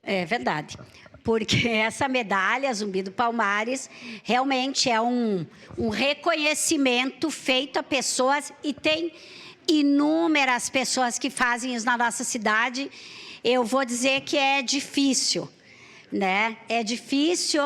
É verdade. Porque essa medalha, Zumbi do Palmares, realmente é um reconhecimento feito a pessoas, e tem inúmeras pessoas que fazem isso na nossa cidade. Eu vou dizer que é difícil, né? É difícil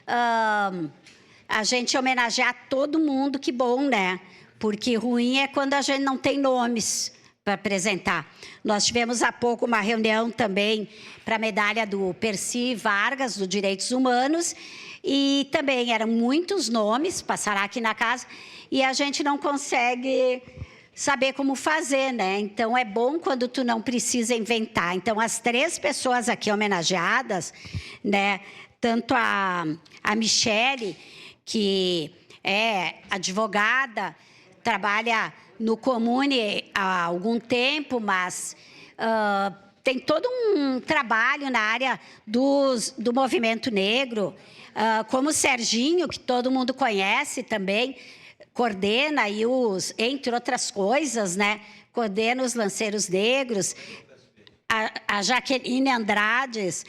a gente homenagear todo mundo, que bom, né? Porque ruim é quando a gente não tem nomes para apresentar. Nós tivemos há pouco uma reunião também para a medalha do Percy Vargas, do Direitos Humanos, e também eram muitos nomes, passará aqui na casa, e a gente não consegue saber como fazer, né? Então, é bom quando tu não precisa inventar. Então, as 3 pessoas aqui homenageadas, né? Tanto a Michele, que é advogada, trabalha no Comune há algum tempo, mas tem todo um trabalho na área do movimento negro, como o Serginho, que todo mundo conhece também, coordena aí entre outras coisas, né? Coordena os lanceiros negros. A Jaqueline Andrades,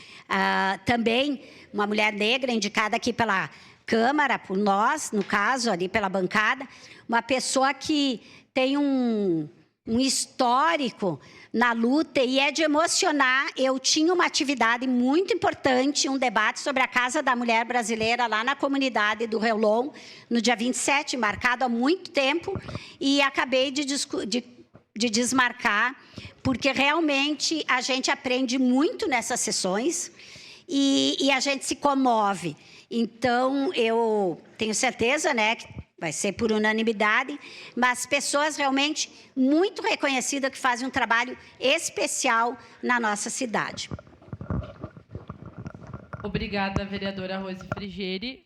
também uma mulher negra indicada aqui pela Câmara, por nós, no caso, ali pela bancada, uma pessoa que tem um histórico na luta, e é de emocionar. Eu tinha uma atividade muito importante, um debate sobre a Casa da Mulher Brasileira lá na comunidade do Reolon, no dia 27, marcado há muito tempo, e acabei de desmarcar, porque realmente a gente aprende muito nessas sessões e a gente se comove. Então, eu tenho certeza, né, que vai ser por unanimidade, mas pessoas realmente muito reconhecidas que fazem um trabalho especial na nossa cidade. Obrigada, vereadora Rose Frigieri.